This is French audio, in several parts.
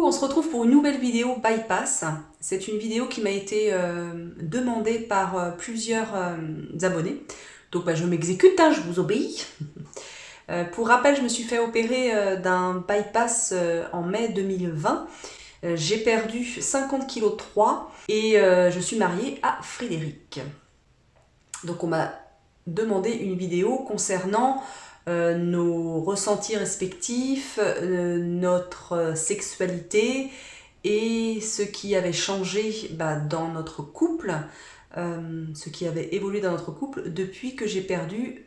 Coucou, on se retrouve pour une nouvelle vidéo bypass. C'est une vidéo qui m'a été demandée par plusieurs abonnés. Donc je m'exécute, hein, je vous obéis. Pour rappel, je me suis fait opérer d'un bypass en mai 2020. J'ai perdu 50 kg 3 et je suis mariée à Frédéric. Donc on m'a demandé une vidéo concernant nos ressentis respectifs, notre sexualité et ce qui avait changé dans notre couple, ce qui avait évolué dans notre couple depuis que j'ai perdu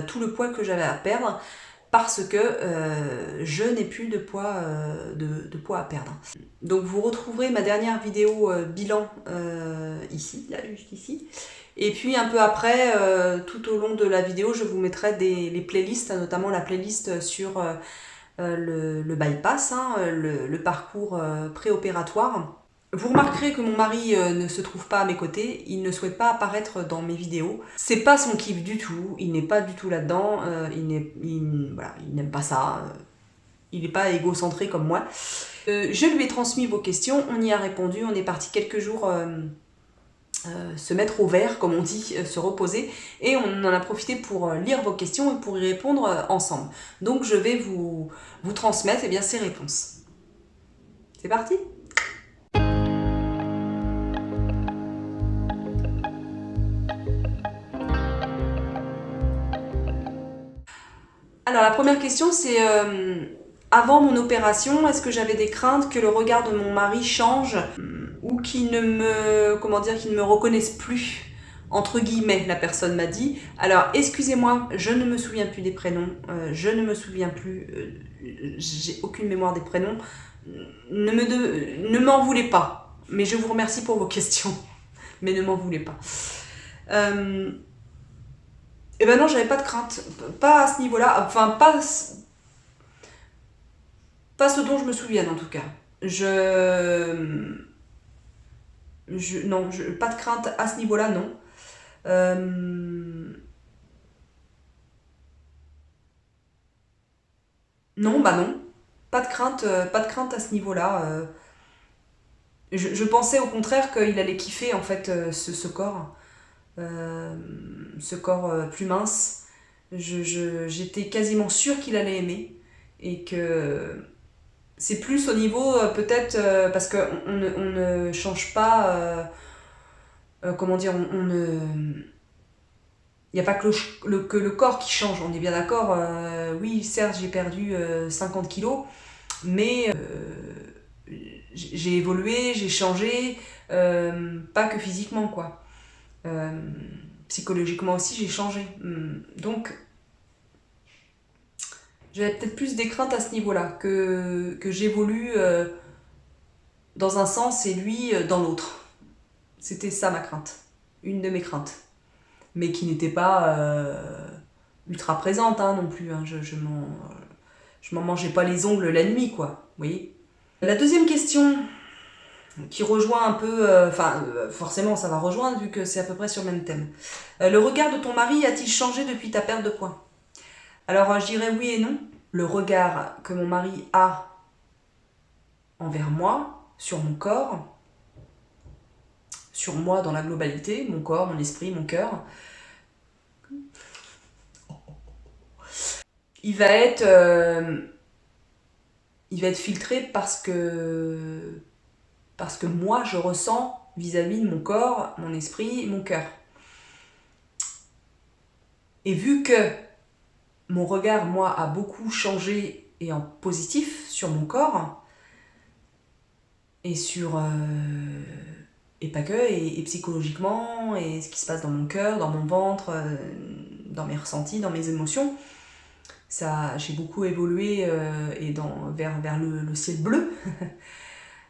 tout le poids que j'avais à perdre parce que je n'ai plus de poids, de poids à perdre. Donc vous retrouverez ma dernière vidéo bilan ici, là, juste ici. Et puis un peu après, tout au long de la vidéo, je vous mettrai les playlists, notamment la playlist sur le bypass, hein, le parcours préopératoire. Vous remarquerez que mon mari ne se trouve pas à mes côtés, il ne souhaite pas apparaître dans mes vidéos. C'est pas son kiff du tout, il n'est pas du tout là-dedans, il n'aime pas ça, il n'est pas égocentré comme moi. Je lui ai transmis vos questions, on y a répondu, on est parti quelques jours se mettre au vert, comme on dit, se reposer, et on en a profité pour lire vos questions et pour y répondre ensemble. Donc je vais vous transmettre ces réponses. C'est parti ? Alors la première question c'est avant mon opération, est-ce que j'avais des craintes que le regard de mon mari change ou qu'il ne me reconnaisse plus, entre guillemets, la personne m'a dit. Alors excusez-moi, je ne me souviens plus des prénoms, je ne me souviens plus, j'ai aucune mémoire des prénoms. Ne m'en voulez pas, mais je vous remercie pour vos questions, mais ne m'en voulez pas. Eh ben non, j'avais pas de crainte, pas à ce niveau-là, enfin pas ce dont je me souvienne en tout cas. Non, pas de crainte à ce niveau-là, non. Non, non, pas de crainte à ce niveau-là. Je pensais au contraire qu'il allait kiffer en fait ce corps. Ce corps plus mince, j'étais quasiment sûre qu'il allait aimer et que c'est plus au niveau peut-être parce qu'on ne change pas, comment dire, il n'y a pas que le corps qui change, on est bien d'accord. Oui, certes, j'ai perdu 50 kilos, mais j'ai évolué, j'ai changé, pas que physiquement, quoi. Psychologiquement aussi j'ai changé, donc j'avais peut-être plus des craintes à ce niveau-là, que j'évolue dans un sens et lui dans l'autre. C'était ça ma crainte, une de mes craintes, mais qui n'était pas ultra présente non plus, hein. Je m'en mangeais pas les ongles la nuit, quoi, vous voyez. La deuxième question qui rejoint un peu, forcément ça va rejoindre vu que c'est à peu près sur le même thème. Le regard de ton mari a-t-il changé depuis ta perte de poids ? Alors je dirais oui et non. Le regard que mon mari a envers moi, sur mon corps, sur moi dans la globalité, mon corps, mon esprit, mon cœur, il va être filtré parce que moi je ressens vis-à-vis de mon corps, mon esprit, mon cœur. Et vu que mon regard, moi, a beaucoup changé et en positif sur mon corps et sur... et pas que, et psychologiquement, et ce qui se passe dans mon cœur, dans mon ventre, dans mes ressentis, dans mes émotions, j'ai beaucoup évolué vers le ciel bleu.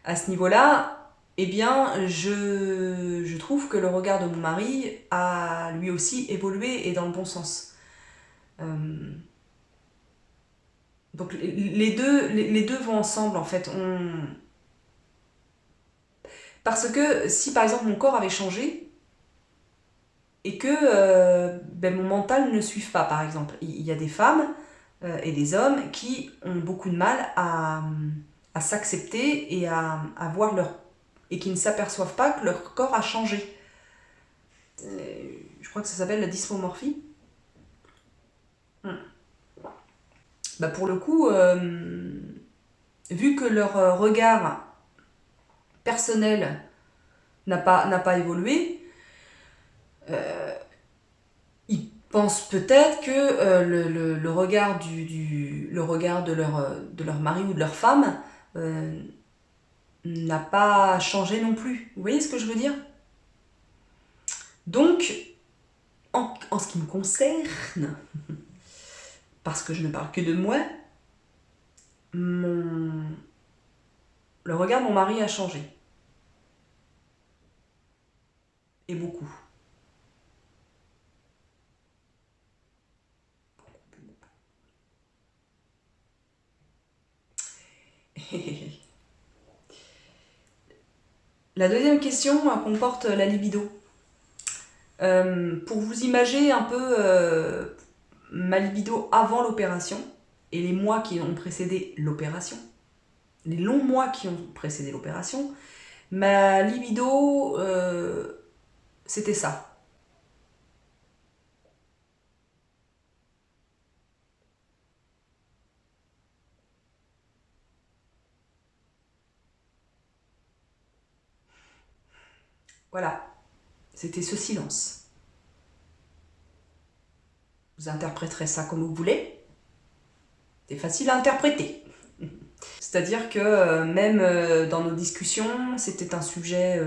À ce niveau-là, eh bien, je trouve que le regard de mon mari a lui aussi évolué et dans le bon sens. Donc les deux vont ensemble en fait. Parce que si par exemple mon corps avait changé et que mon mental ne suive pas, par exemple, il y a des femmes et des hommes qui ont beaucoup de mal à s'accepter et à voir et qui ne s'aperçoivent pas que leur corps a changé. Je crois que ça s'appelle la dysmorphie. Bah pour le coup, vu que leur regard personnel n'a pas évolué, ils pensent peut-être que le regard le regard de leur mari ou de leur femme n'a pas changé non plus. Vous voyez ce que je veux dire? Donc, en ce qui me concerne, parce que je ne parle que de moi, le regard de mon mari a changé. Et beaucoup. La deuxième question comporte la libido. Pour vous imaginer un peu ma libido avant l'opération et les mois qui ont précédé l'opération, les longs mois qui ont précédé l'opération, ma libido, c'était ça. Voilà, c'était ce silence. Vous interpréterez ça comme vous voulez. C'est facile à interpréter. C'est-à-dire que même dans nos discussions, c'était un sujet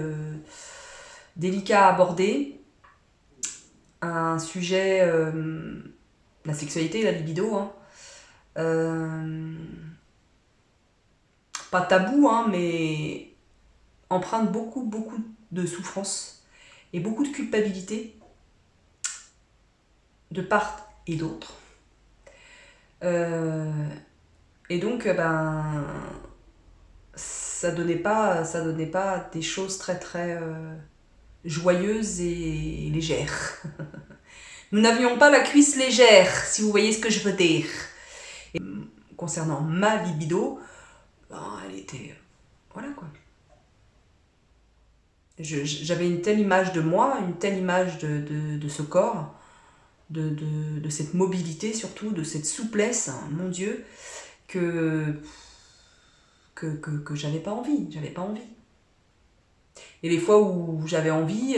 délicat à aborder. Un sujet, la sexualité, la libido, hein. Pas tabou, hein, mais empreinte beaucoup de souffrance et beaucoup de culpabilité de part et d'autre. Et donc, ça donnait pas des choses très joyeuses et légères. Nous n'avions pas la cuisse légère, si vous voyez ce que je veux dire. Et concernant ma libido, elle était... Voilà quoi. J'avais une telle image de moi, une telle image de ce corps, de cette mobilité surtout, de cette souplesse, hein, mon Dieu, que j'avais pas envie. Et les fois où j'avais envie,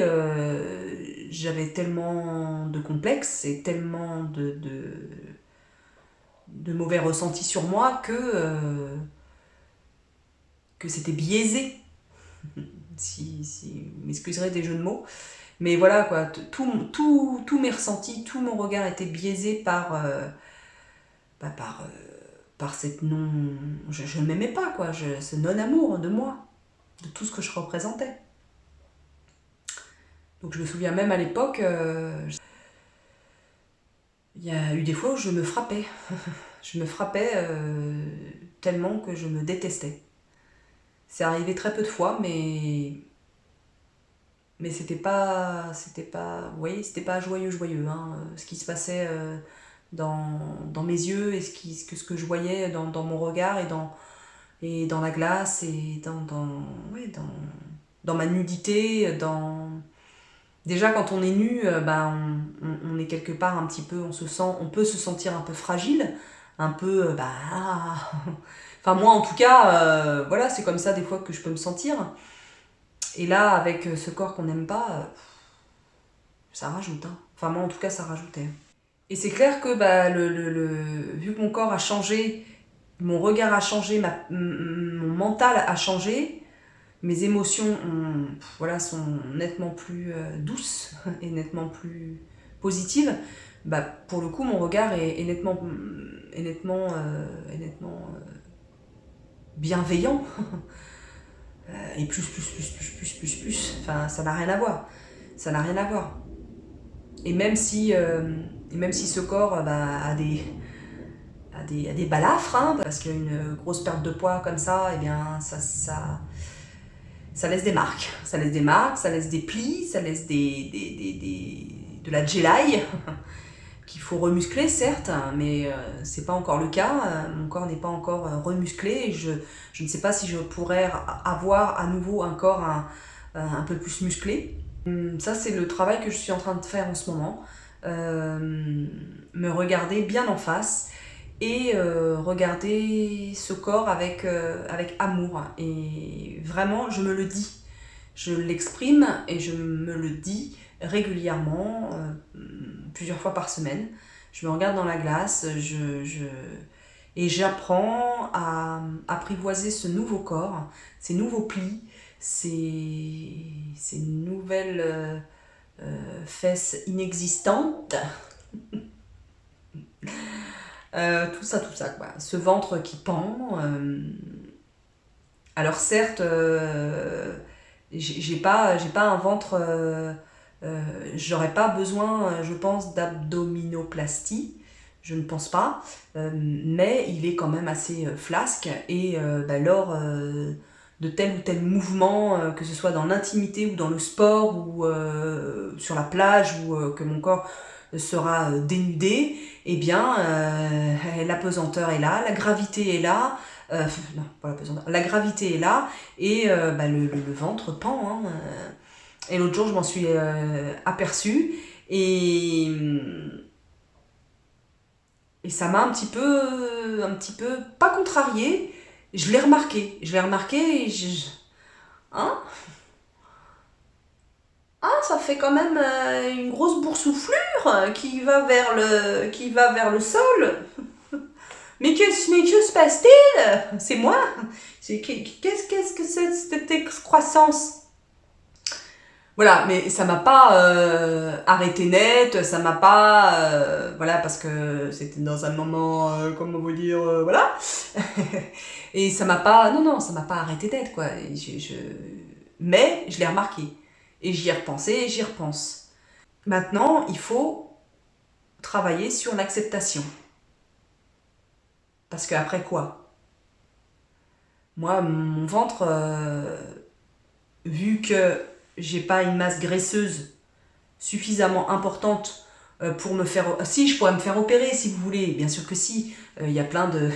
j'avais tellement de complexes et tellement de mauvais ressentis sur moi que c'était biaisé. Si vous m'excuserez des jeux de mots. Mais voilà, quoi, tous mes ressentis, tout mon regard était biaisé par cette non... Je ne m'aimais pas, quoi, ce non-amour de moi, de tout ce que je représentais. Donc je me souviens même à l'époque, il y a eu des fois où je me frappais. Je me frappais tellement que je me détestais. C'est arrivé très peu de fois, mais c'était pas, vous voyez, c'était pas joyeux, hein, ce qui se passait dans mes yeux et ce que je voyais dans mon regard et dans la glace et dans ma nudité, déjà quand on est nu, on est quelque part un petit peu, on peut se sentir un peu fragile, un peu, enfin moi en tout cas, voilà, c'est comme ça des fois que je peux me sentir. Et là, avec ce corps qu'on n'aime pas, ça rajoute, hein. Enfin moi en tout cas ça rajoutait. Et c'est clair que vu que mon corps a changé, mon regard a changé, mon mental a changé, mes émotions sont nettement plus douces et nettement plus positives, pour le coup mon regard est nettement bienveillant. Et plus, enfin ça n'a rien à voir. Ça n'a rien à voir. Et même si ce corps a des balafres, hein, parce qu'une grosse perte de poids comme ça, eh bien ça laisse des marques. Ça laisse des marques, ça laisse des plis, ça laisse de la gélaille. qu'il faut remuscler, certes, mais c'est pas encore le cas. Mon corps n'est pas encore remusclé et je ne sais pas si je pourrais avoir à nouveau un corps un peu plus musclé. Ça, c'est le travail que je suis en train de faire en ce moment. Me regarder bien en face et regarder ce corps avec amour. Et vraiment, je me le dis. Je l'exprime et je me le dis régulièrement, plusieurs fois par semaine. Je me regarde dans la glace et j'apprends à apprivoiser ce nouveau corps, ces nouveaux plis, ces nouvelles fesses inexistantes. Tout ça, quoi. Ce ventre qui pend. Alors certes, j'ai pas un ventre... j'aurais pas besoin, je pense, d'abdominoplastie. Je ne pense pas. Mais il est quand même assez flasque. Et lors de tel ou tel mouvement, que ce soit dans l'intimité ou dans le sport ou sur la plage ou que mon corps sera dénudé, eh bien la pesanteur est là, la gravité est là, non pas la pesanteur, la gravité est là et le ventre pend, hein. Et l'autre jour je m'en suis aperçue et ça m'a un petit peu pas contrariée, je l'ai remarqué et hein, ça fait quand même une grosse boursouflure qui va vers le sol. Mais que se passe-t-il? C'est moi? Qu'est-ce que c'est cette excroissance? Voilà, mais ça m'a pas arrêté net, ça m'a pas... voilà, parce que c'était dans un moment, comment vous dire, voilà. Et ça m'a pas... Non, ça m'a pas arrêté net, quoi. Et mais je l'ai remarqué. Et j'y ai repensé et j'y repense. Maintenant, il faut travailler sur l'acceptation. Parce qu'après quoi? Moi, mon ventre, vu que j'ai pas une masse graisseuse suffisamment importante pour me faire... Si, je pourrais me faire opérer si vous voulez, bien sûr que si. Il y a plein de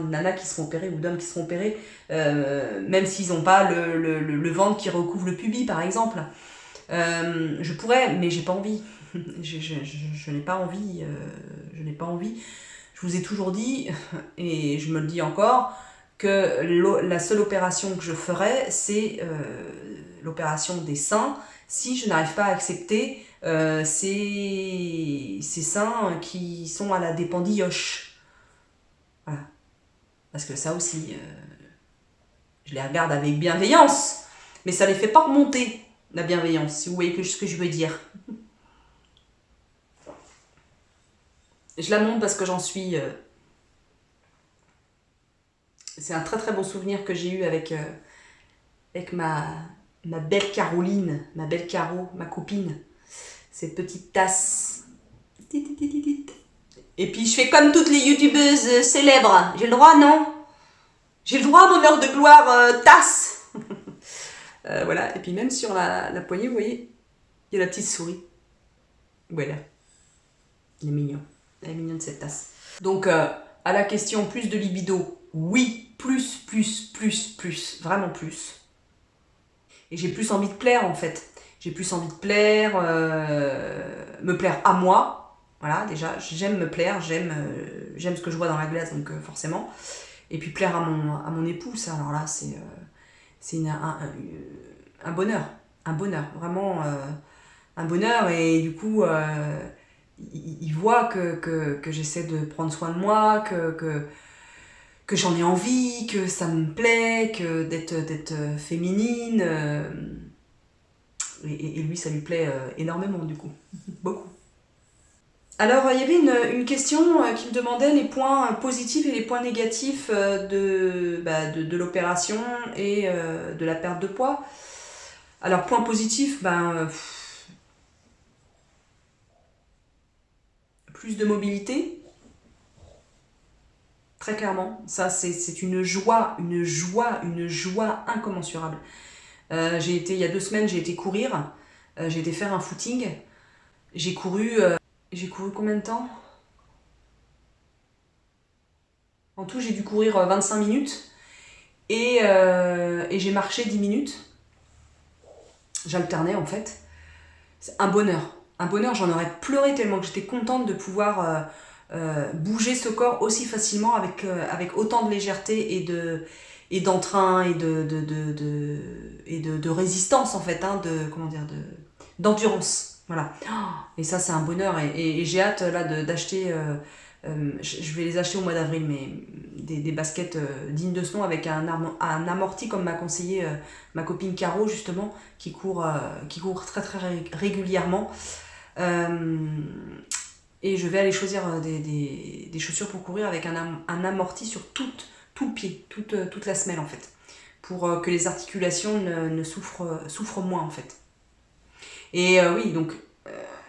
nanas qui seront opérées ou d'hommes qui seront opérés, même s'ils n'ont pas le ventre qui recouvre le pubis, par exemple. Je pourrais, mais j'ai pas envie. Je n'ai pas envie. Je n'ai pas envie. Je vous ai toujours dit, et je me le dis encore, que la seule opération que je ferais, c'est l'opération des seins, si je n'arrive pas à accepter ces seins qui sont à la dépendilloche. Voilà. Parce que ça aussi, je les regarde avec bienveillance, mais ça les fait pas remonter, la bienveillance, si vous voyez ce que je veux dire. Je la montre parce que j'en suis... c'est un très très bon souvenir que j'ai eu avec ma belle Caroline, ma belle Caro, ma copine. Cette petite tasse. Et puis je fais comme toutes les youtubeuses célèbres. J'ai le droit, non? J'ai le droit à mon heure de gloire tasse. Voilà, et puis même sur la poignée, vous voyez, il y a la petite souris. Voilà. Elle est mignonne. Elle est mignonne cette tasse. Donc, à la question plus de libido, oui, plus, vraiment plus. Et j'ai plus envie de plaire en fait. J'ai plus envie de plaire, me plaire à moi. Voilà, déjà, j'aime me plaire, j'aime ce que je vois dans la glace, donc forcément. Et puis plaire à mon époux, ça, alors là, c'est un bonheur. Un bonheur, vraiment un bonheur. Et du coup, il voit que j'essaie de prendre soin de moi, que j'en ai envie, que ça me plaît, que d'être féminine. Et lui, ça lui plaît énormément, du coup. Beaucoup. Alors, il y avait une question qui me demandait les points positifs et les points négatifs de l'opération et de la perte de poids. Alors, point positif, plus de mobilité. Très clairement, ça c'est une joie incommensurable. Il y a 2 semaines, j'ai été courir, j'ai été faire un footing, j'ai couru J'ai couru combien de temps? En tout, j'ai dû courir 25 minutes et j'ai marché 10 minutes. J'alternais en fait. C'est un bonheur. Un bonheur, j'en aurais pleuré tellement que j'étais contente de pouvoir bouger ce corps aussi facilement avec autant de légèreté et d'entrain et de résistance en fait, hein, d'endurance. Voilà. Et ça, c'est un bonheur. Et j'ai hâte là d'acheter. Je vais les acheter au mois d'avril, mais des baskets dignes de ce nom avec un amorti comme m'a conseillé ma copine Caro justement qui court très très régulièrement. Et je vais aller choisir des chaussures pour courir avec un amorti sur tout le pied, toute la semelle en fait, pour que les articulations ne souffrent moins en fait. Et oui, donc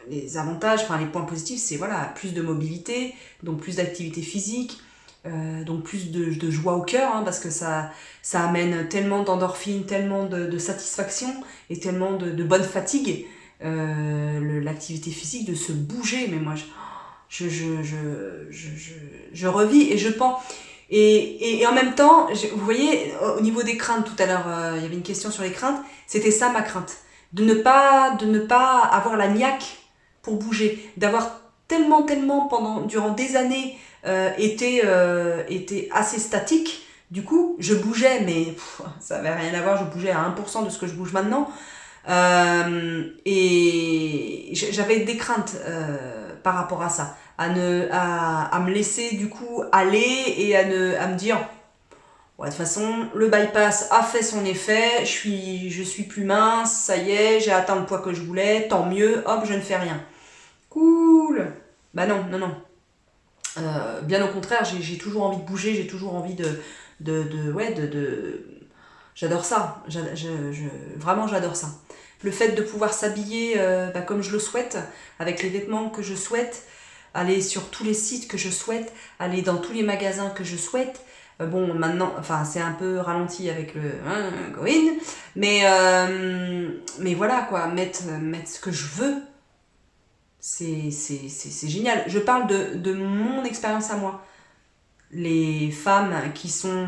les avantages, enfin les points positifs, c'est voilà, plus de mobilité, donc plus d'activité physique, donc plus de joie au cœur, hein, parce que ça amène tellement d'endorphines, tellement de satisfaction et tellement de bonne fatigue. L'activité physique, de se bouger, mais moi je revis et je pense. Et en même temps, vous voyez, au niveau des craintes, tout à l'heure, il y avait une question sur les craintes, c'était ça ma crainte. De ne pas avoir la niaque pour bouger, d'avoir tellement, durant des années, été assez statique. Du coup, je bougeais, mais ça n'avait rien à voir, je bougeais à 1% de ce que je bouge maintenant. Et j'avais des craintes par rapport à ça, à me laisser du coup aller et à me dire ouais, de toute façon le bypass a fait son effet, je suis plus mince, ça y est, j'ai atteint le poids que je voulais, tant mieux, hop, je ne fais rien. Cool. Bah non. Bien au contraire, j'ai toujours envie de bouger, j'ai toujours envie j'adore ça. Vraiment, j'adore ça. Le fait de pouvoir s'habiller comme je le souhaite, avec les vêtements que je souhaite, aller sur tous les sites que je souhaite, aller dans tous les magasins que je souhaite. Bon, maintenant, enfin, c'est un peu ralenti avec le Corinne, mais voilà quoi, mettre ce que je veux, c'est génial. Je parle de mon expérience à moi. Les femmes qui sont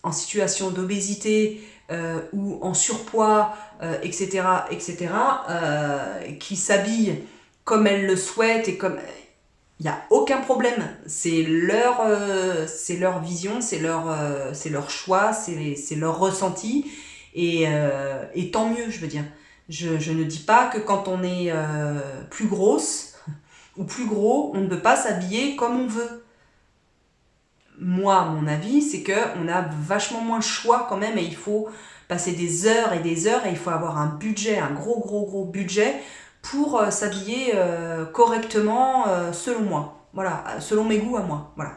en situation d'obésité ou en surpoids, etc., qui s'habillent comme elles le souhaitent et comme il n'y a aucun problème. C'est leur vision, c'est leur choix, c'est leur ressenti et tant mieux, je veux dire. Je ne dis pas que quand on est plus grosse ou plus gros, on ne peut pas s'habiller comme on veut. Moi, mon avis, c'est qu'on a vachement moins de choix quand même et il faut passer des heures et des heures et il faut avoir un budget, un gros budget pour s'habiller correctement selon moi. Voilà, selon mes goûts à moi. Voilà.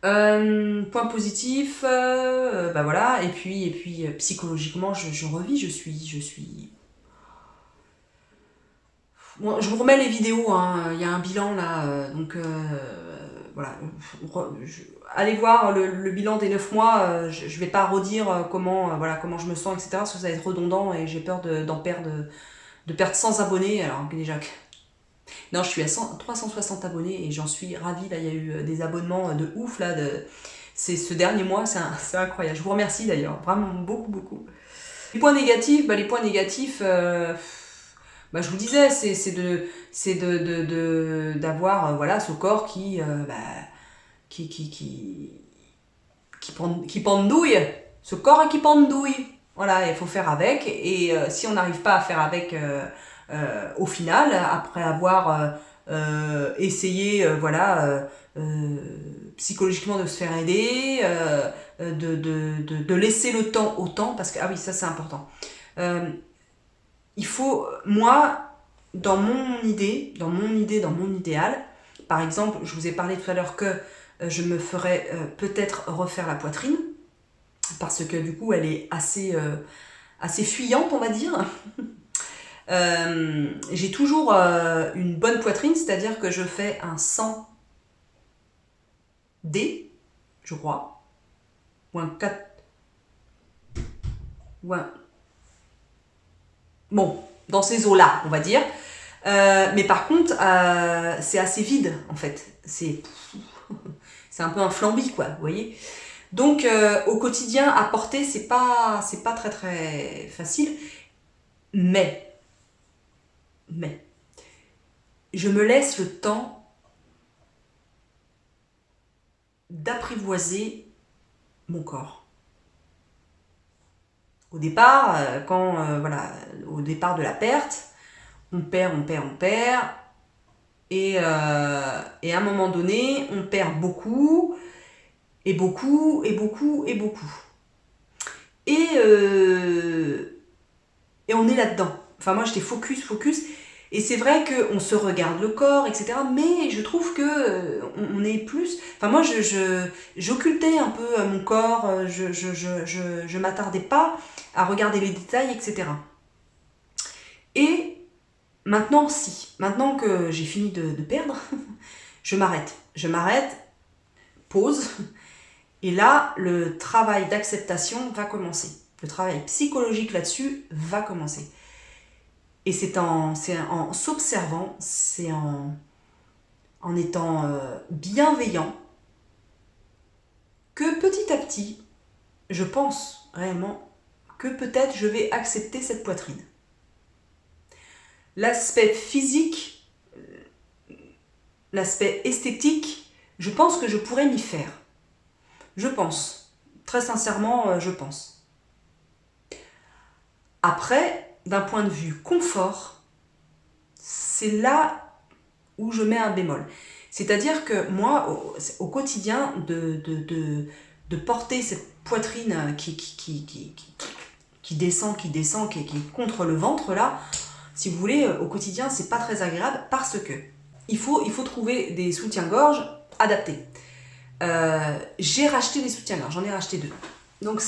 Point positif, bah voilà, et puis psychologiquement, je revis, je suis. Bon, je vous remets les vidéos, hein. Il y a un bilan là, donc voilà. Allez voir le bilan des 9 mois, je vais pas redire comment je me sens, etc. Parce que ça va être redondant et j'ai peur de perdre 100 abonnés, alors que déjà. Non, je suis à 360 abonnés et j'en suis ravie. Là, il y a eu des abonnements de ouf là. C'est ce dernier mois, c'est incroyable. Je vous remercie d'ailleurs, vraiment beaucoup. Les points négatifs, je vous disais, c'est d'avoir voilà ce corps qui pendouille, ce corps qui pendouille. Voilà, il faut faire avec. Et si on n'arrive pas à faire avec au final, après avoir essayé, psychologiquement de se faire aider, de laisser le temps au temps, parce que, ah oui, ça c'est important. Il faut, moi, dans mon idéal, par exemple, je vous ai parlé tout à l'heure que je me ferais peut-être refaire la poitrine, parce que du coup, elle est assez fuyante, on va dire. J'ai toujours une bonne poitrine, c'est-à-dire que je fais un 100D, je crois, ou un 4, ou un... Bon, dans ces eaux-là, on va dire. Mais par contre, c'est assez vide, en fait. C'est un peu un flambi, quoi, vous voyez. Donc, au quotidien, à porter, c'est pas très très facile. Mais, je me laisse le temps d'apprivoiser mon corps. Au départ, voilà, au départ de la perte, on perd. Et à un moment donné, on perd beaucoup, et beaucoup. Et on est là-dedans. Enfin, moi, j'étais focus. Et c'est vrai qu'on se regarde le corps, etc. Mais je trouve que on est plus... Enfin, moi, j'occultais un peu mon corps. Je m'attardais pas à regarder les détails, etc. Et maintenant, si. Maintenant que j'ai fini de perdre, je m'arrête, pause. Et là, le travail d'acceptation va commencer. Le travail psychologique là-dessus va commencer. Et c'est en s'observant, c'est en étant bienveillant que petit à petit, je pense réellement que peut-être je vais accepter cette poitrine. L'aspect physique, l'aspect esthétique, je pense que je pourrais m'y faire. Je pense. Très sincèrement, je pense. Après, d'un point de vue confort, c'est là où je mets un bémol. C'est-à-dire que moi, au quotidien, de porter cette poitrine qui descend, qui est contre le ventre, là, si vous voulez, au quotidien, c'est pas très agréable parce que il faut trouver des soutiens-gorge adaptés. J'ai racheté des soutiens-gorge, j'en ai racheté 2. Donc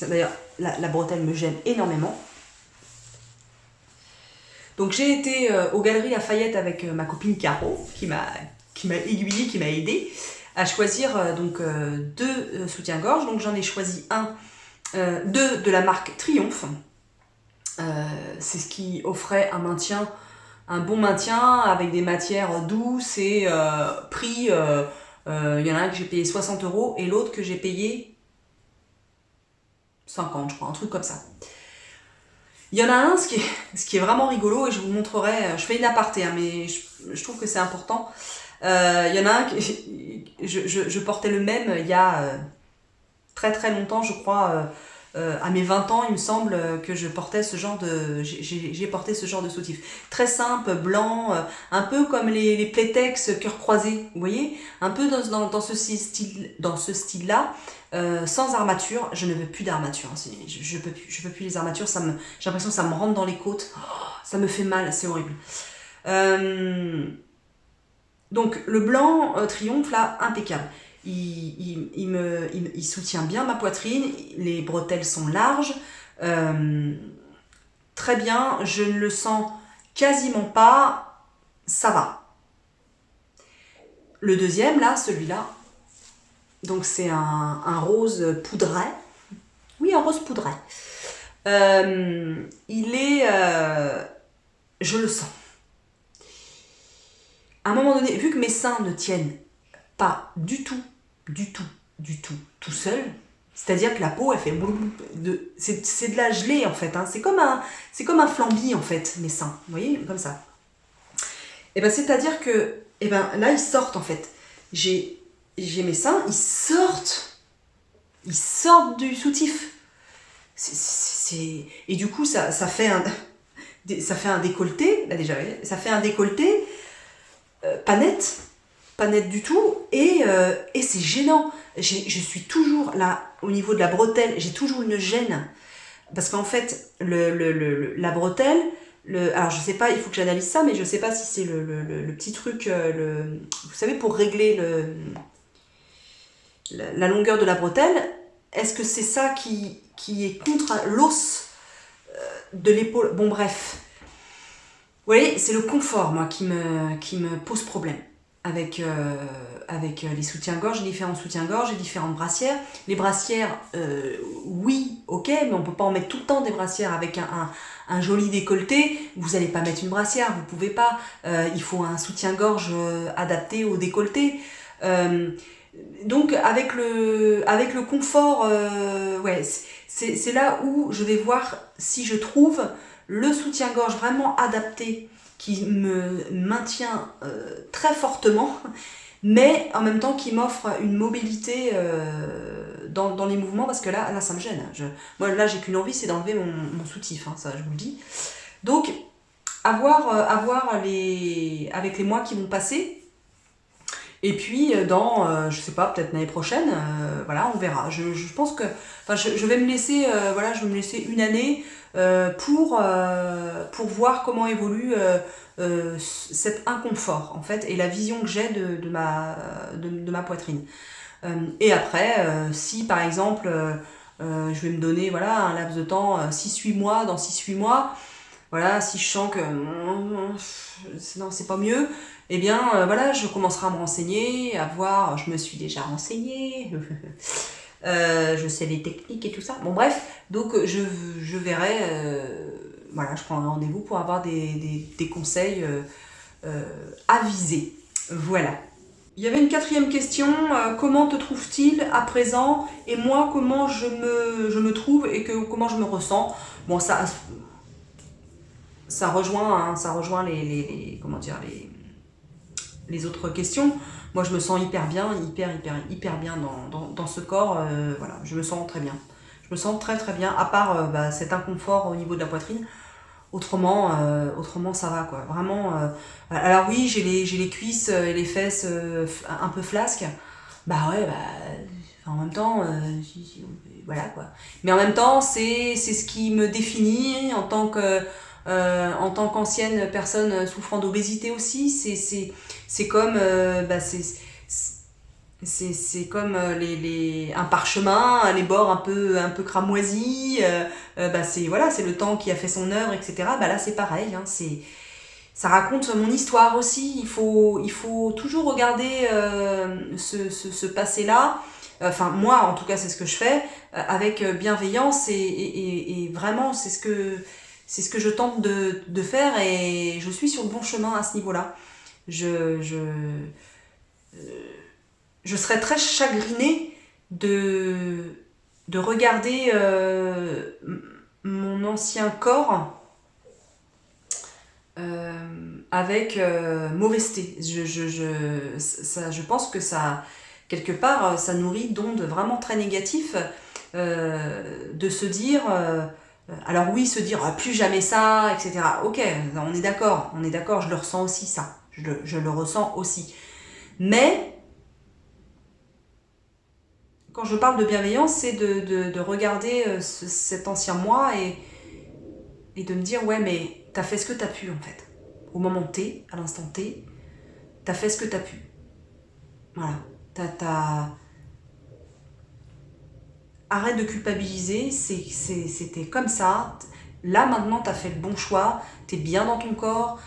d'ailleurs, la bretelle me gêne énormément. Donc j'ai été aux Galeries Lafayette avec ma copine Caro, qui m'a aiguillée, qui m'a aidée à choisir 2 soutiens-gorge. Donc j'en ai choisi 2 de la marque Triomphe. C'est ce qui offrait un bon maintien avec des matières douces et prix. Il y en a un que j'ai payé 60 € et l'autre que j'ai payé 50, je crois, un truc comme ça. Il y en a un, ce qui est vraiment rigolo, et je vous montrerai, je fais une aparté, hein, mais je trouve que c'est important. Il y en a un, je portais le même il y a très très longtemps, je crois, à mes 20 ans, il me semble que j'ai porté ce genre de soutif. Très simple, blanc, un peu comme les Playtex cœur croisé, vous voyez, un peu dans ce style-là. Sans armature, je ne veux plus d'armature. Je peux plus les armatures. J'ai l'impression que ça me rentre dans les côtes. Oh, ça me fait mal, c'est horrible. Donc le blanc Triomphe là, impeccable. Il soutient bien ma poitrine. Les bretelles sont larges. Très bien. Je ne le sens quasiment pas. Ça va. Le deuxième là, celui-là. Donc c'est un rose poudré. Oui, un rose poudré. Il est... je le sens. À un moment donné, vu que mes seins ne tiennent pas du tout seul, c'est-à-dire que la peau, elle fait... C'est de la gelée, en fait. Hein. C'est comme un flambi, en fait, mes seins. Vous voyez, comme ça. Et ben, c'est-à-dire que... Et ben, là, ils sortent, en fait. J'ai mes seins, ils sortent du soutif. Et du coup, ça fait un décolleté, là déjà, ça fait un décolleté pas net du tout, et c'est gênant. Je suis toujours là, au niveau de la bretelle, j'ai toujours une gêne, parce qu'en fait, la bretelle, alors je sais pas, il faut que j'analyse ça, mais je sais pas si c'est le petit truc, vous savez, pour régler la longueur de la bretelle, est-ce que c'est ça qui est contre l'os de l'épaule? Bon, bref. Vous voyez, c'est le confort, moi, qui me pose problème avec les soutiens-gorge, les différents soutiens-gorge et différentes brassières. Les brassières, oui, ok, mais on peut pas en mettre tout le temps des brassières avec un joli décolleté. Vous allez pas mettre une brassière, vous pouvez pas. Il faut un soutien-gorge adapté au décolleté. Donc avec le confort, ouais, c'est là où je vais voir si je trouve le soutien-gorge vraiment adapté qui me maintient très fortement, mais en même temps qui m'offre une mobilité dans les mouvements, parce que là ça me gêne. Moi là j'ai qu'une envie, c'est d'enlever mon soutif, hein, ça je vous le dis. Donc à voir avec les mois qui vont passer. Et puis dans, je sais pas, peut-être l'année prochaine, voilà, on verra. Je pense que, enfin, je vais me laisser, voilà, je vais me laisser une année pour voir comment évolue cet inconfort en fait et la vision que j'ai de ma poitrine. Et après, si par exemple, je vais me donner voilà un laps de temps, 6-8 mois, dans 6-8 mois. Voilà, si je sens que non, c'est pas mieux, eh bien voilà, je commencerai à me renseigner, à voir, je me suis déjà renseignée, je sais les techniques et tout ça. Bon bref, donc je verrai, voilà, je prends un rendez-vous pour avoir des conseils avisés. Voilà. Il y avait une quatrième question, comment te trouves-t-il à présent? Et moi, comment je me trouve et comment je me ressens? Bon, ça rejoint, hein, ça rejoint comment dire, les autres questions. Moi, je me sens hyper bien, hyper bien dans ce corps. Voilà, je me sens très bien. Je me sens très très bien, à part cet inconfort au niveau de la poitrine. Autrement, ça va quoi. Vraiment. Alors oui, j'ai les cuisses et les fesses un peu flasques. Bah ouais, en même temps, voilà quoi. Mais en même temps, c'est ce qui me définit en tant qu'ancienne personne souffrant d'obésité aussi. C'est comme c'est comme un parchemin, les bords un peu cramoisis. C'est voilà, c'est le temps qui a fait son œuvre, etc. Bah là, c'est pareil. Hein, ça raconte mon histoire aussi. Il faut toujours regarder ce passé-là. Enfin, moi, en tout cas, c'est ce que je fais avec bienveillance et vraiment, c'est ce que je tente de faire et je suis sur le bon chemin à ce niveau-là. Je serais très chagrinée de regarder mon ancien corps avec mauvaiseté. Je pense que ça, quelque part, ça nourrit d'ondes vraiment très négatives de se dire... alors oui, se dire ah, plus jamais ça, etc. Ok, on est d'accord, je le ressens aussi ça. Je le ressens aussi. Mais quand je parle de bienveillance, c'est de regarder cet ancien moi et de me dire ouais mais t'as fait ce que t'as pu en fait. Au moment T, à l'instant T, t'as fait ce que t'as pu. Voilà. Arrête de culpabiliser, c'était comme ça. Là maintenant t'as fait le bon choix, t'es bien dans ton corps,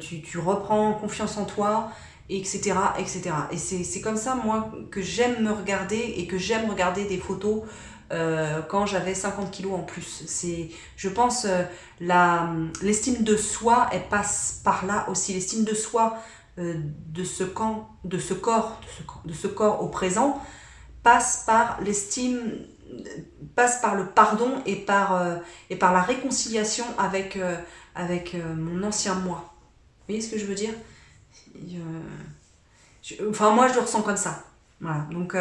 tu reprends confiance en toi, etc. etc. Et c'est comme ça moi que j'aime me regarder et que j'aime regarder des photos quand j'avais 50 kilos en plus. Je pense l'estime de soi, elle passe par là aussi. L'estime de soi de ce corps au présent passe par passe par le pardon et par la réconciliation avec mon ancien moi. Vous voyez ce que je veux dire? Enfin, moi, je le ressens comme ça. Voilà. Donc,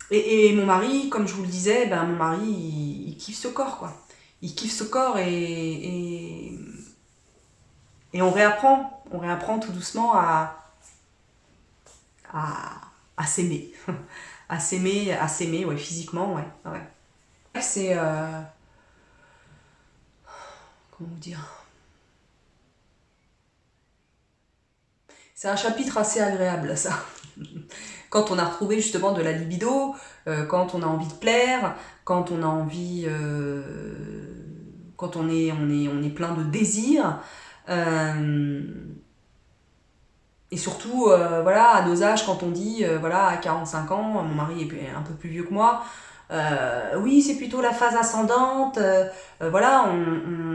et mon mari, comme je vous le disais, mon mari, il kiffe ce corps, quoi. Il kiffe ce corps et on réapprend tout doucement à s'aimer. à s'aimer, ouais, physiquement, ouais. Ouais. C'est... comment vous dire? C'est un chapitre assez agréable, ça. Quand on a retrouvé justement de la libido, quand on a envie de plaire, quand on a envie... quand on est plein de désir. Et surtout, voilà, à nos âges, quand on dit, voilà, à 45 ans, mon mari est un peu plus vieux que moi, oui, c'est plutôt la phase ascendante. Voilà,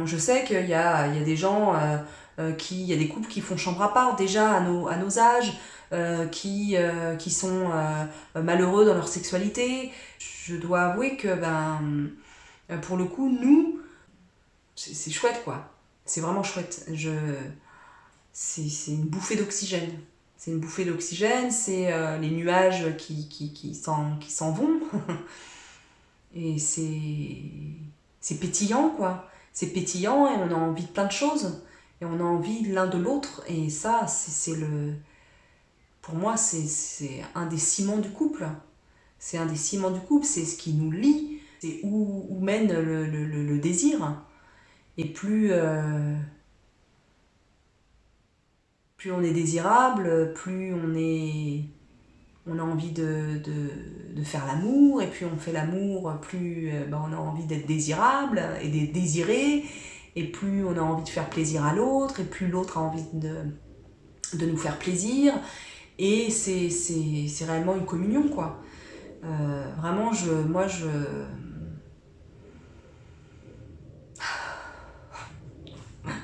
je sais qu'il y a des gens, il y a des couples qui font chambre à part déjà à nos âges, qui sont malheureux dans leur sexualité. Je dois avouer que, pour le coup, nous, c'est chouette, quoi. C'est vraiment chouette. C'est une bouffée d'oxygène. C'est une bouffée d'oxygène, c'est les nuages qui s'en vont. Et c'est pétillant, quoi. C'est pétillant et on a envie de plein de choses. Et on a envie l'un de l'autre. Et ça, pour moi, c'est un des ciments du couple. C'est un des ciments du couple, c'est ce qui nous lie. C'est où mène le désir. Et plus on est désirable, plus on a envie de faire l'amour, et plus on fait l'amour, plus on a envie d'être désirable et d'être désiré, et plus on a envie de faire plaisir à l'autre, et plus l'autre a envie de nous faire plaisir, et c'est réellement une communion, quoi. Vraiment,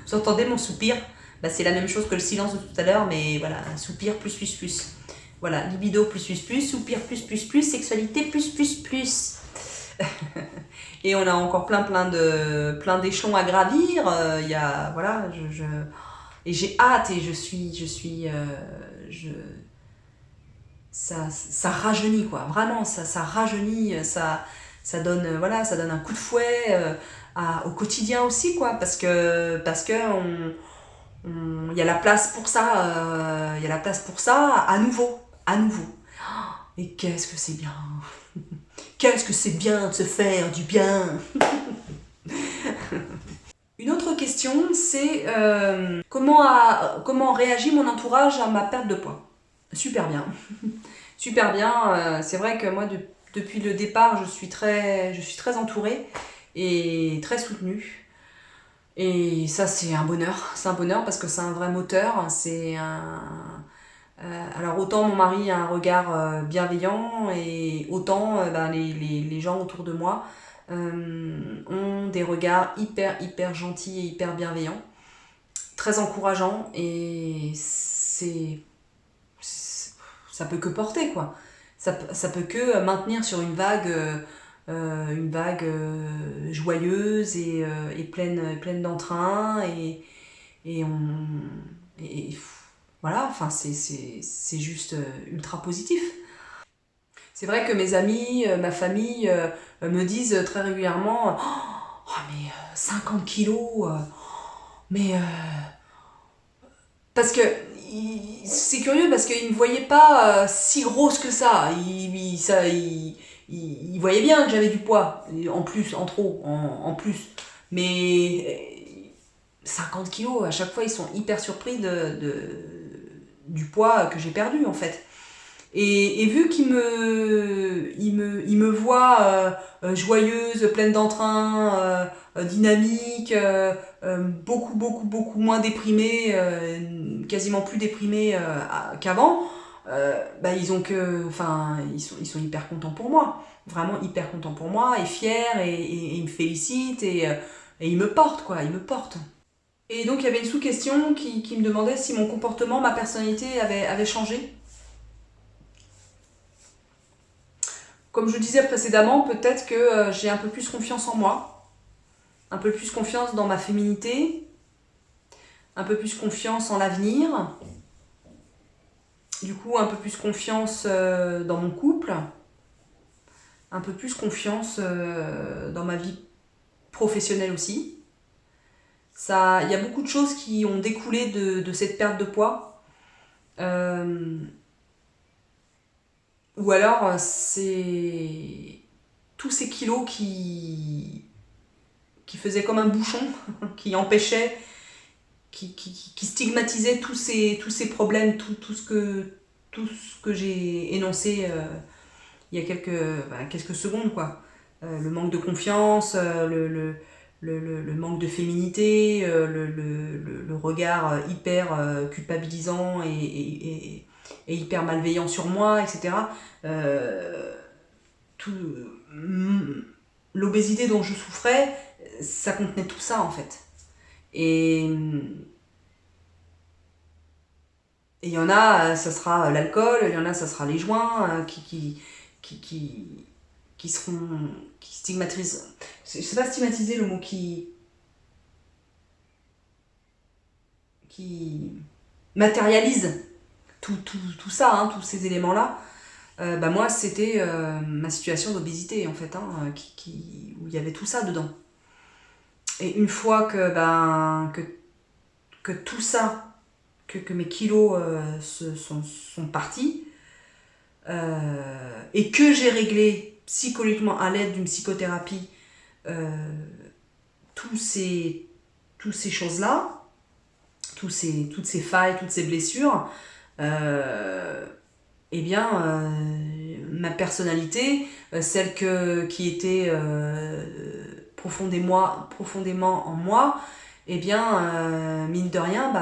vous entendez mon soupir? C'est la même chose que le silence de tout à l'heure, mais voilà, un soupir plus plus plus. Voilà, libido plus plus plus, soupir plus plus plus, sexualité plus plus plus. Et on a encore plein d'échelons à gravir. Il y a, voilà, et j'ai hâte et ça rajeunit, quoi. Vraiment, ça rajeunit, ça donne, voilà, ça donne un coup de fouet au quotidien aussi, quoi, parce que il y a la place pour ça, il y a la place pour ça à nouveau, à nouveau. Et qu'est-ce que c'est bien. Qu'est-ce que c'est bien de se faire du bien. Une autre question, c'est comment réagit mon entourage à ma perte de poids? Super bien. Super bien. C'est vrai que moi, depuis le départ, je suis très entourée et très soutenue. Et ça, c'est un bonheur. C'est un bonheur parce que c'est un vrai moteur. Alors autant mon mari a un regard bienveillant et autant les gens autour de moi ont des regards hyper gentils et hyper bienveillants, très encourageants, et ça peut que porter, quoi. Ça peut que maintenir sur une vague joyeuse et pleine d'entrain, et voilà, enfin c'est juste ultra positif. C'est vrai que mes amis, ma famille me disent très régulièrement: oh, mais 50 kilos, mais parce que c'est curieux parce qu'ils ne me voyaient pas si grosse que ça. Ils voyaient bien que j'avais du poids, en plus, en trop, en plus. Mais 50 kilos, à chaque fois, ils sont hyper surpris du poids que j'ai perdu, en fait. Et vu ils me voient joyeuse, pleine d'entrain, dynamique, beaucoup moins déprimée, quasiment plus déprimée qu'avant, ils sont hyper contents pour moi, vraiment hyper contents pour moi, et fiers, et ils me félicitent, et ils me portent, quoi, ils me portent. Et donc il y avait une sous-question qui me demandait si mon comportement, ma personnalité avait changé. Comme je disais précédemment, peut-être que j'ai un peu plus confiance en moi, un peu plus confiance dans ma féminité, un peu plus confiance en l'avenir, du coup un peu plus confiance dans mon couple, un peu plus confiance dans ma vie professionnelle aussi. Il y a beaucoup de choses qui ont découlé de cette perte de poids. Ou alors c'est tous ces kilos qui faisaient comme un bouchon, qui empêchaient, qui stigmatisaient tous ces problèmes, tout ce que j'ai énoncé il y a quelques secondes, quoi. Le manque de confiance, le manque de féminité, le regard hyper culpabilisant et hyper malveillant sur moi, etc. l'obésité dont je souffrais, ça contenait tout ça en fait. Et il y en a, ça sera l'alcool, il y en a, ça sera les joints qui stigmatisent. Je sais pas stigmatiser le mot qui matérialise tout ça, hein, tous ces éléments-là. Bah moi, c'était ma situation d'obésité, en fait, hein, où il y avait tout ça dedans. Et une fois que tout ça, que mes kilos sont partis, et que j'ai réglé psychologiquement à l'aide d'une psychothérapie toutes ces choses-là, toutes ces failles, toutes ces blessures, eh bien, ma personnalité, celle qui était profondément en moi, eh bien, mine de rien,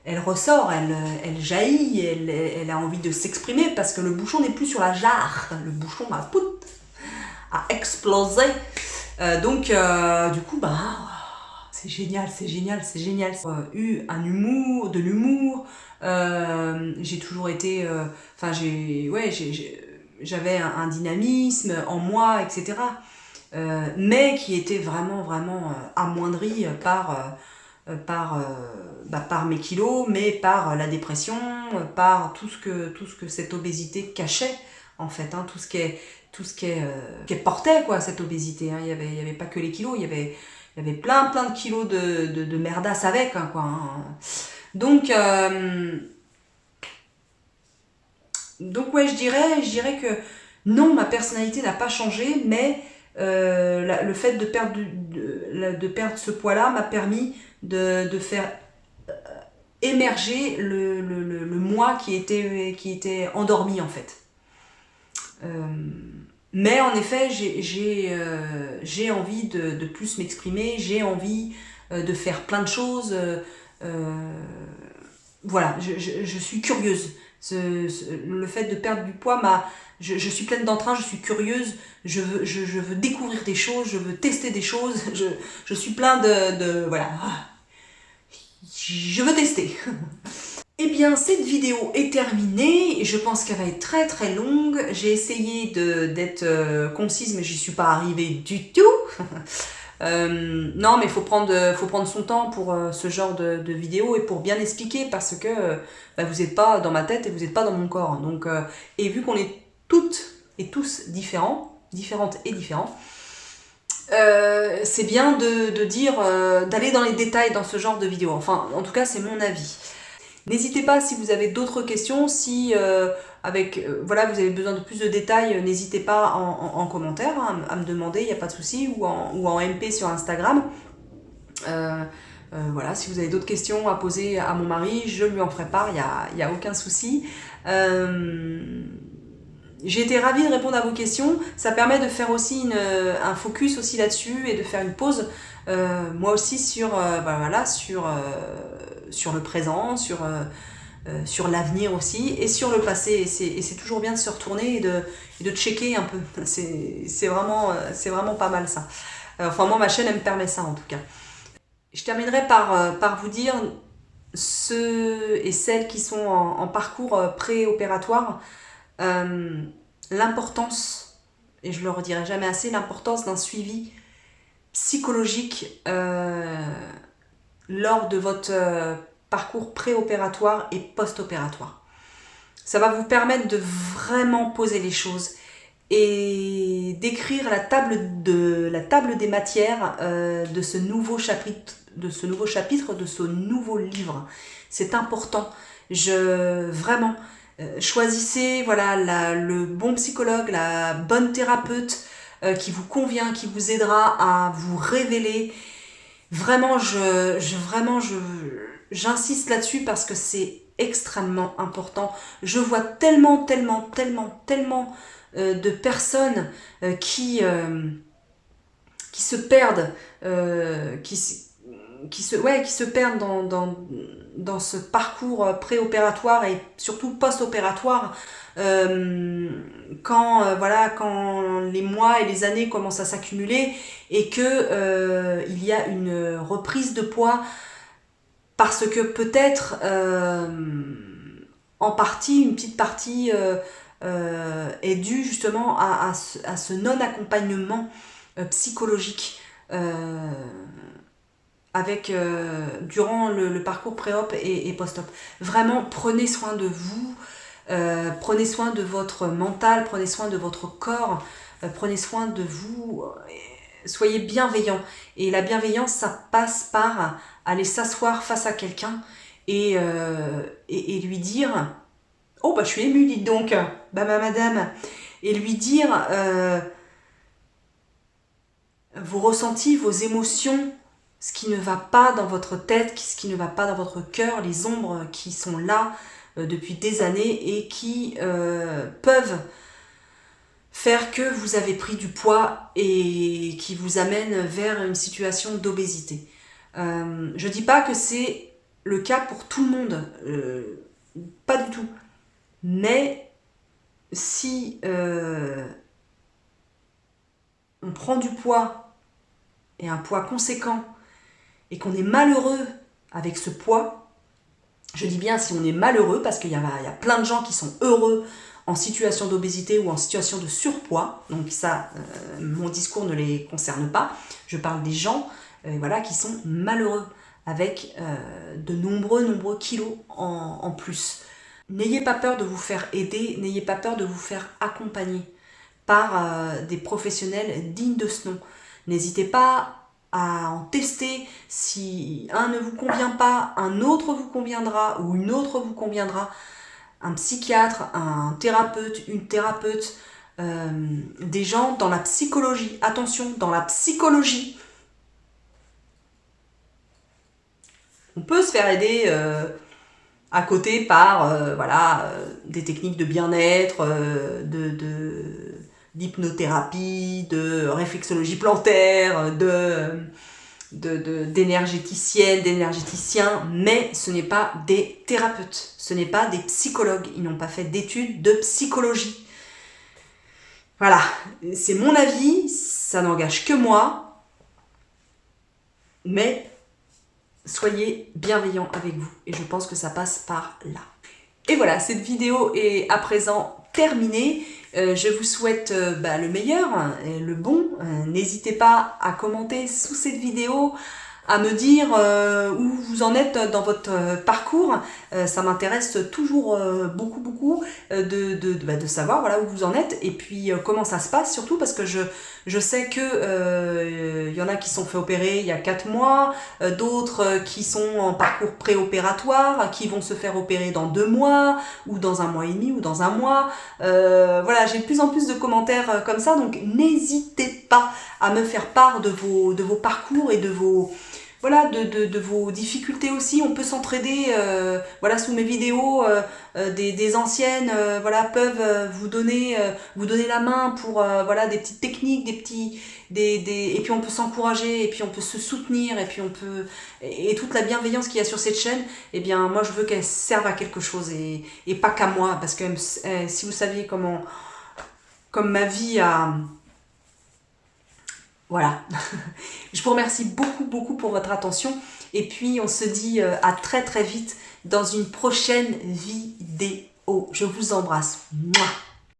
elle ressort, elle jaillit, elle a envie de s'exprimer parce que le bouchon n'est plus sur la jarre, le bouchon a explosé. Donc, du coup, c'est génial. Eu un humour, de l'humour. J'ai toujours été, j'avais un dynamisme en moi, etc. Mais qui était vraiment amoindri par mes kilos, mais par la dépression, par tout ce que cette obésité cachait en fait, hein, tout ce qu'elle portait quoi, cette obésité, hein. Il y avait pas que les kilos, il y avait plein de kilos de merdasse avec, hein, quoi, hein. Donc ouais, je dirais que non, ma personnalité n'a pas changé, mais le fait de perdre ce poids-là m'a permis de faire émerger le moi qui était endormi en fait. Mais en effet, j'ai envie de plus m'exprimer, j'ai envie de faire plein de choses. Voilà, je suis curieuse. Le fait de perdre du poids, je suis pleine d'entrain, je suis curieuse, je veux découvrir des choses, je veux tester des choses, je suis plein voilà. Je veux tester. Eh bien, cette vidéo est terminée, je pense qu'elle va être très longue. J'ai essayé d'être concise, mais j'y suis pas arrivée du tout. Non, mais faut prendre son temps pour ce genre de vidéo et pour bien expliquer, parce que vous n'êtes pas dans ma tête et vous n'êtes pas dans mon corps. Donc, et vu qu'on est toutes et tous différentes et différents, c'est bien de dire, d'aller dans les détails dans ce genre de vidéo. Enfin, en tout cas, c'est mon avis. N'hésitez pas si vous avez d'autres questions, si voilà, vous avez besoin de plus de détails, n'hésitez pas en commentaire hein, à me demander, il n'y a pas de souci, ou en MP sur Instagram. Voilà, si vous avez d'autres questions à poser à mon mari, je lui en ferai part, il n'y a aucun souci. J'ai été ravie de répondre à vos questions, ça permet de faire aussi un focus aussi là-dessus et de faire une pause, moi aussi sur le présent, sur l'avenir aussi, et sur le passé. Et c'est toujours bien de se retourner et de checker un peu. C'est vraiment pas mal ça. Enfin, moi, ma chaîne, elle me permet ça en tout cas. Je terminerai par vous dire, ceux et celles qui sont en parcours préopératoire, l'importance, et je le redirai jamais assez, l'importance d'un suivi psychologique lors de votre parcours préopératoire et post-opératoire. Ça va vous permettre de vraiment poser les choses et d'écrire la table des matières de ce nouveau chapitre, de ce nouveau livre. C'est important. Vraiment, choisissez voilà, le bon psychologue, la bonne thérapeute qui vous convient, qui vous aidera à vous révéler. Vraiment, j'insiste là-dessus parce que c'est extrêmement important. Je vois tellement de personnes qui se perdent, qui se perdent dans ce parcours préopératoire et surtout post-opératoire, quand les mois et les années commencent à s'accumuler et que il y a une reprise de poids parce que peut-être en partie, une petite partie est due justement à ce non-accompagnement psychologique durant le parcours pré-op et post-op. Vraiment, prenez soin de vous, prenez soin de votre mental, prenez soin de votre corps, prenez soin de vous, soyez bienveillants. Et la bienveillance, ça passe par aller s'asseoir face à quelqu'un et lui dire « Oh, bah je suis émue, dites donc, bah madame !» et lui dire vos ressentis, vos émotions, ce qui ne va pas dans votre tête, ce qui ne va pas dans votre cœur, les ombres qui sont là depuis des années et qui peuvent faire que vous avez pris du poids et qui vous amènent vers une situation d'obésité. Je dis pas que c'est le cas pour tout le monde, pas du tout. Mais si on prend du poids et un poids conséquent et qu'on est malheureux avec ce poids, je dis bien si on est malheureux parce qu'il y a plein de gens qui sont heureux en situation d'obésité ou en situation de surpoids, donc ça, mon discours ne les concerne pas, je parle des gens qui sont malheureux avec de nombreux kilos en plus. N'ayez pas peur de vous faire aider, n'ayez pas peur de vous faire accompagner par des professionnels dignes de ce nom. N'hésitez pas à en tester. Si un ne vous convient pas, un autre vous conviendra ou une autre vous conviendra. Un psychiatre, un thérapeute, une thérapeute, des gens dans la psychologie. Attention, dans la psychologie. On peut se faire aider à côté par des techniques de bien-être, d'hypnothérapie, de réflexologie plantaire, d'énergéticiennes, d'énergéticiens, mais ce n'est pas des thérapeutes, ce n'est pas des psychologues, ils n'ont pas fait d'études de psychologie. Voilà, c'est mon avis, ça n'engage que moi, mais soyez bienveillants avec vous et je pense que ça passe par là. Et voilà, cette vidéo est à présent terminée. Je vous souhaite le meilleur, le bon. N'hésitez pas à commenter sous cette vidéo, à me dire où vous en êtes dans votre parcours. Ça m'intéresse toujours beaucoup de savoir où vous en êtes et puis comment ça se passe surtout parce que je sais que y en a qui sont fait opérer il y a 4 mois, d'autres qui sont en parcours préopératoire, qui vont se faire opérer dans 2 mois ou dans 1 mois et demi ou dans 1 mois. J'ai de plus en plus de commentaires comme ça, donc n'hésitez pas à me faire part de vos parcours et de vos difficultés aussi. On peut s'entraider, sous mes vidéos, des anciennes peuvent vous donner la main pour des petites techniques, et puis on peut s'encourager, et puis on peut se soutenir, et puis et toute la bienveillance qu'il y a sur cette chaîne, eh bien moi je veux qu'elle serve à quelque chose et pas qu'à moi, parce que si vous saviez comme ma vie a... Voilà. Je vous remercie beaucoup pour votre attention et puis on se dit à très vite dans une prochaine vidéo. Je vous embrasse. Mouah.